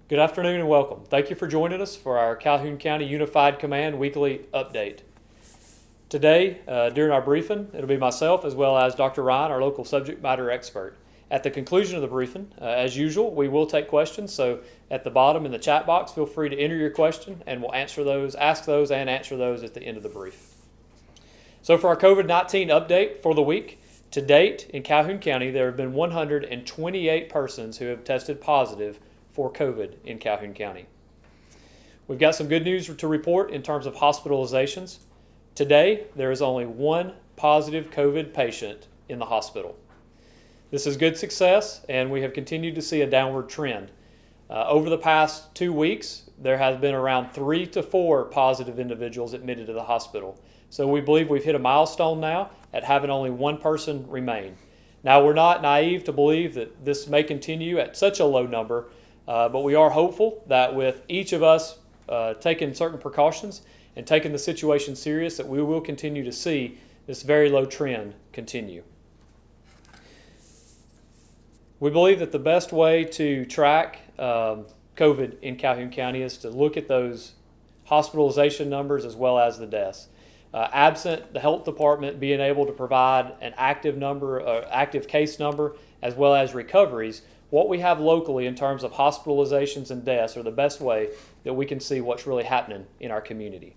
Good afternoon and welcome. Thank you for joining us for our Calhoun County Unified Command Weekly Update. Today, during our briefing, it'll be myself as well as Dr. Ryan, our local subject matter expert. At the conclusion of the briefing, as usual, we will take questions, so at the bottom in the chat box, feel free to enter your question and we'll ask those and answer those at the end of the brief. So for our COVID-19 update for the week, to date in Calhoun County, there have been 128 persons who have tested positive for COVID in Calhoun County. We've got some good news to report in terms of hospitalizations. Today, there is only one positive COVID patient in the hospital. This is good success, and we have continued to see a downward trend. Over the past 2 weeks, there has been around 3 to 4 positive individuals admitted to the hospital. So we believe we've hit a milestone now at having only one person remain. Now, we're not naive to believe that this may continue at such a low number, but we are hopeful that with each of us taking certain precautions and taking the situation serious, that we will continue to see this very low trend continue. We believe that the best way to track COVID in Calhoun County is to look at those hospitalization numbers as well as the deaths. Absent the health department being able to provide an active case number as well as recoveries, what we have locally in terms of hospitalizations and deaths are the best way that we can see what's really happening in our community.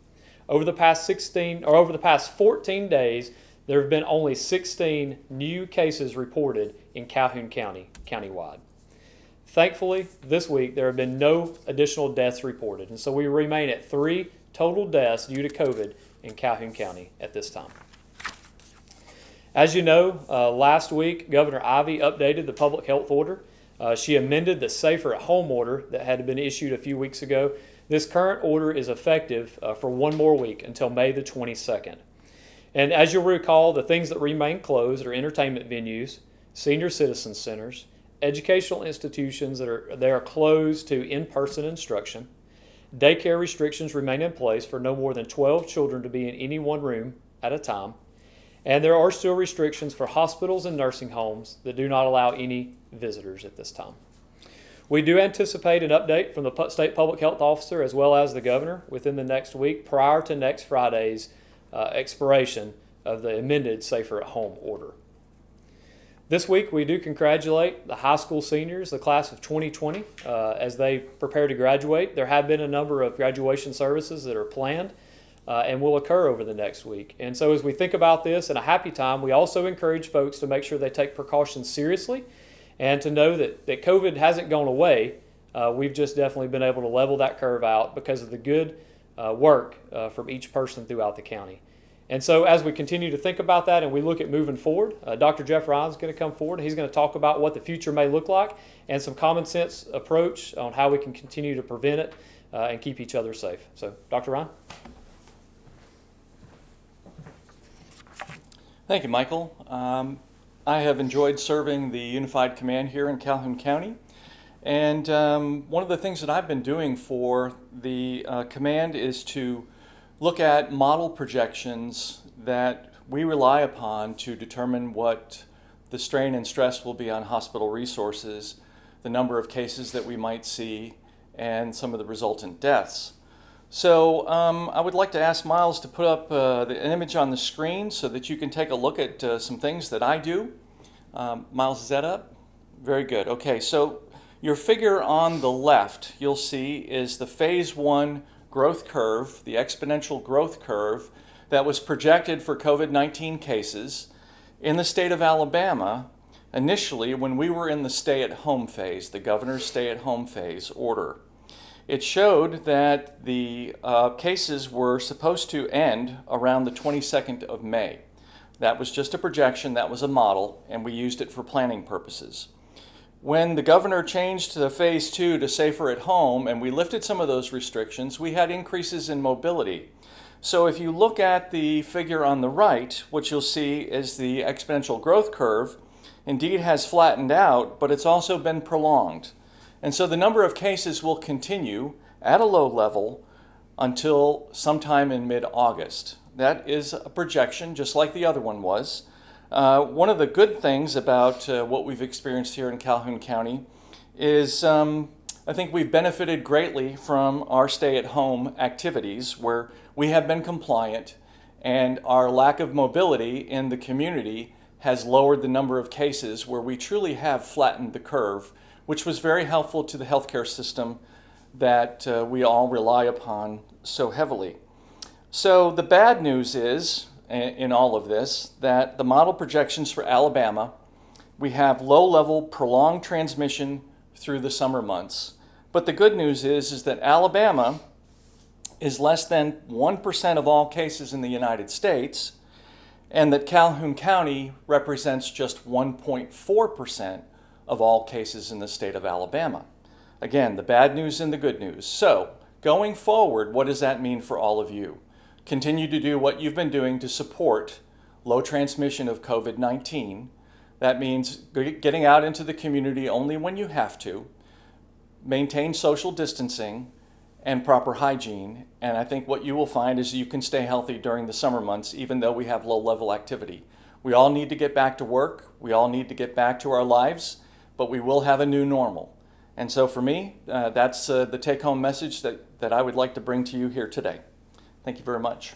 Over the past 14 days, there have been only 16 new cases reported in Calhoun County, countywide. Thankfully, this week there have been no additional deaths reported, and so we remain at 3 total deaths due to COVID in Calhoun County at this time. As you know, last week Governor Ivey updated the public health order. She amended the Safer at Home order that had been issued a few weeks ago. This current order is effective for 1 more week until May the 22nd. And as you'll recall, the things that remain closed are entertainment venues, senior citizen centers, educational institutions that are closed to in-person instruction. Daycare restrictions remain in place for no more than 12 children to be in any one room at a time. And there are still restrictions for hospitals and nursing homes that do not allow any visitors at this time. We do anticipate an update from the state public health officer as well as the governor within the next week prior to next Friday's expiration of the amended Safer at Home order. This week we do congratulate the high school seniors, the class of 2020, as they prepare to graduate. There have been a number of graduation services that are planned and will occur over the next week. And so as we think about this in a happy time, we also encourage folks to make sure they take precautions seriously and to know that COVID hasn't gone away. We've just definitely been able to level that curve out because of the good work from each person throughout the county. And so as we continue to think about that and we look at moving forward, Dr. Jeff Ryan is going to come forward. He's going to talk about what the future may look like and some common sense approach on how we can continue to prevent it and keep each other safe. So, Dr. Ryan. Thank you, Michael. I have enjoyed serving the Unified Command here in Calhoun County. And one of the things that I've been doing for the command is to look at model projections that we rely upon to determine what the strain and stress will be on hospital resources, the number of cases that we might see, and some of the resultant deaths. So I would like to ask Miles to put up an image on the screen so that you can take a look at some things that I do. Miles, is that up? Very good. Okay, so your figure on the left, you'll see, is the phase 1 growth curve, the exponential growth curve that was projected for COVID-19 cases in the state of Alabama initially when we were in the stay-at-home phase, the governor's stay-at-home phase order. It showed that the cases were supposed to end around the 22nd of May. That was just a projection, that was a model, and we used it for planning purposes. When the governor changed to phase 2 to Safer at Home and we lifted some of those restrictions, we had increases in mobility. So if you look at the figure on the right, what you'll see is the exponential growth curve indeed has flattened out, but it's also been prolonged. And so the number of cases will continue at a low level until sometime in mid-August. That is a projection, just like the other one was. One of the good things about what we've experienced here in Calhoun County is I think we've benefited greatly from our stay-at-home activities where we have been compliant, and our lack of mobility in the community has lowered the number of cases where we truly have flattened the curve, which was very helpful to the healthcare system that we all rely upon so heavily. So the bad news is, in all of this, that the model projections for Alabama, we have low-level prolonged transmission through the summer months. But the good news is that Alabama is less than 1% of all cases in the United States, and that Calhoun County represents just 1.4% of all cases in the state of Alabama. Again, the bad news and the good news. So, going forward, what does that mean for all of you? Continue to do what you've been doing to support low transmission of COVID-19. That means getting out into the community only when you have to, maintain social distancing and proper hygiene, and I think what you will find is you can stay healthy during the summer months even though we have low-level activity. We all need to get back to work, we all need to get back to our lives, but we will have a new normal. And so for me, that's the take-home message that I would like to bring to you here today. Thank you very much.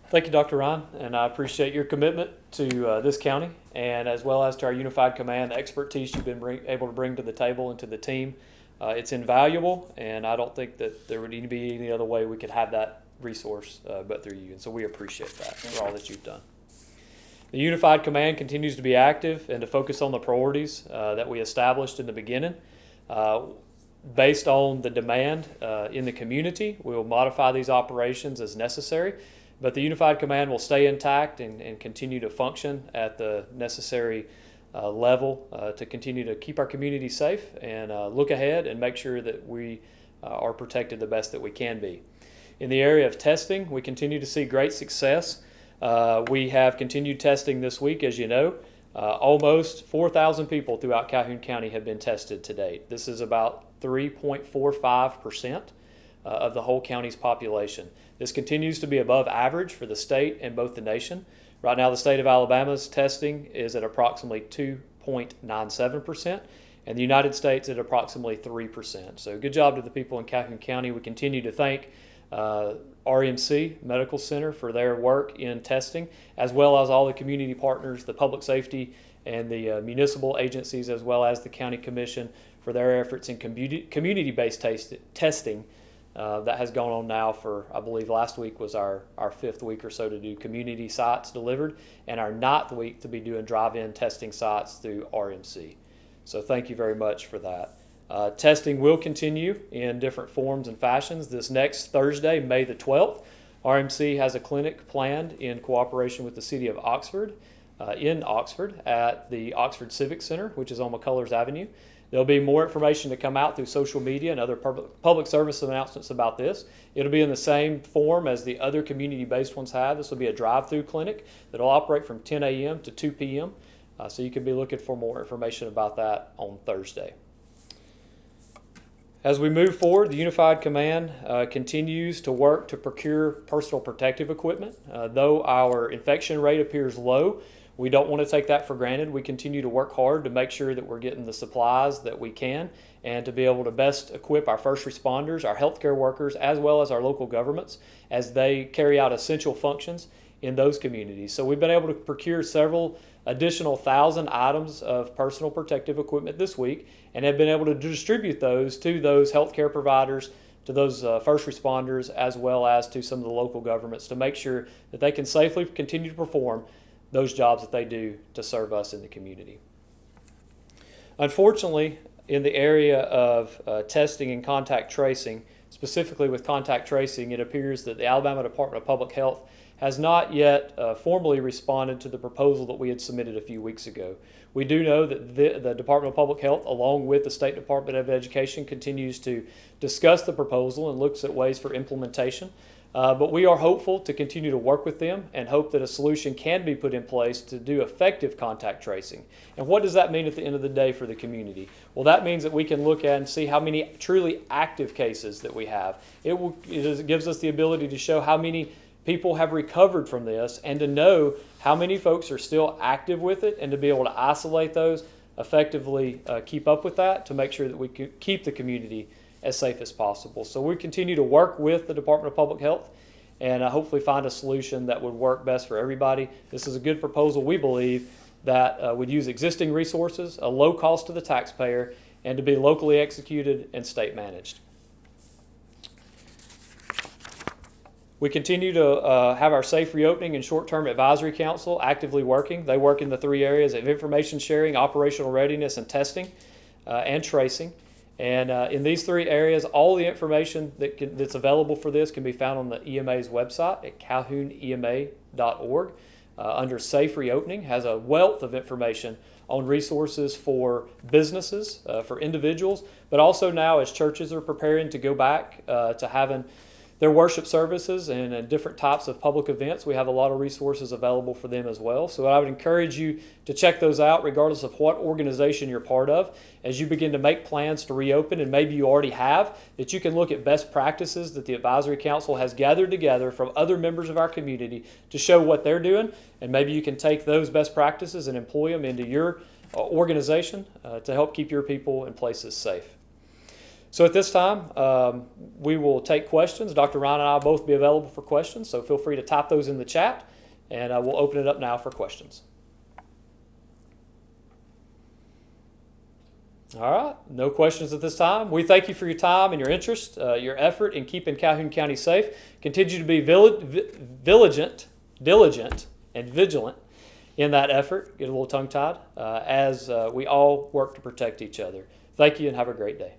Thank you, Dr. Ryan, and I appreciate your commitment to this county and as well as to our Unified Command, the expertise you've been able to bring to the table and to the team. It's invaluable, and I don't think that there would need to be any other way we could have that resource but through you, and so we appreciate that for all that you've done. The Unified Command continues to be active and to focus on the priorities that we established in the beginning. Based on the demand in the community, we will modify these operations as necessary. But the Unified Command will stay intact and continue to function at the necessary level to continue to keep our community safe and look ahead and make sure that we are protected the best that we can be. In the area of testing, we continue to see great success. We have continued testing this week, as you know. Almost 4,000 people throughout Calhoun County have been tested to date. This is about 3.45% of the whole county's population. This continues to be above average for the state and both the nation. Right now, the state of Alabama's testing is at approximately 2.97%, and the United States at approximately 3%. So good job to the people in Calhoun County. We continue to thank RMC Medical Center for their work in testing, as well as all the community partners, the public safety and the municipal agencies, as well as the county commission for their efforts in community-based testing. That has gone on now for, I believe last week was our 5th week or so to do community sites delivered, and our 9th week to be doing drive-in testing sites through RMC. So thank you very much for that. Testing will continue in different forms and fashions. This next Thursday, May the 12th, RMC has a clinic planned in cooperation with the City of Oxford, in Oxford at the Oxford Civic Center, which is on McCullers Avenue. There'll be more information to come out through social media and other public service announcements about this. It'll be in the same form as the other community-based ones have. This will be a drive-through clinic that will operate from 10 a.m. to 2 p.m. So you can be looking for more information about that on Thursday. As we move forward, the Unified Command continues to work to procure personal protective equipment. Though our infection rate appears low, we don't want to take that for granted. We continue to work hard to make sure that we're getting the supplies that we can and to be able to best equip our first responders, our healthcare workers, as well as our local governments as they carry out essential functions in those communities. So we've been able to procure several additional 1,000 items of personal protective equipment this week and have been able to distribute those to those healthcare providers, to those first responders, as well as to some of the local governments to make sure that they can safely continue to perform those jobs that they do to serve us in the community. Unfortunately, in the area of testing and contact tracing, specifically with contact tracing, it appears that the Alabama Department of Public Health has not yet formally responded to the proposal that we had submitted a few weeks ago. We do know that the Department of Public Health, along with the State Department of Education, continues to discuss the proposal and looks at ways for implementation. But we are hopeful to continue to work with them and hope that a solution can be put in place to do effective contact tracing. And what does that mean at the end of the day for the community? Well, that means that we can look at and see how many truly active cases that we have. It gives us the ability to show how many people have recovered from this, and to know how many folks are still active with it, and to be able to isolate those, effectively keep up with that to make sure that we can keep the community as safe as possible. So we continue to work with the Department of Public Health and hopefully find a solution that would work best for everybody. This is a good proposal, we believe, that would use existing resources, a low cost to the taxpayer, and to be locally executed and state managed. We continue to have our Safe Reopening and Short-Term Advisory Council actively working. They work in the three areas of information sharing, operational readiness, and testing and tracing. And in these three areas, all the information that's available for this can be found on the EMA's website at calhounema.org. Under Safe Reopening has a wealth of information on resources for businesses, for individuals, but also now as churches are preparing to go back to having their worship services and different types of public events, we have a lot of resources available for them as well. So I would encourage you to check those out regardless of what organization you're part of as you begin to make plans to reopen, and maybe you already have, that you can look at best practices that the Advisory Council has gathered together from other members of our community to show what they're doing, and maybe you can take those best practices and employ them into your organization to help keep your people and places safe. So at this time, we will take questions. Dr. Ryan and I will both be available for questions, so feel free to type those in the chat, and we'll open it up now for questions. All right, no questions at this time. We thank you for your time and your interest, your effort in keeping Calhoun County safe. Continue to be diligent, and vigilant in that effort. Get a little tongue-tied as we all work to protect each other. Thank you and have a great day.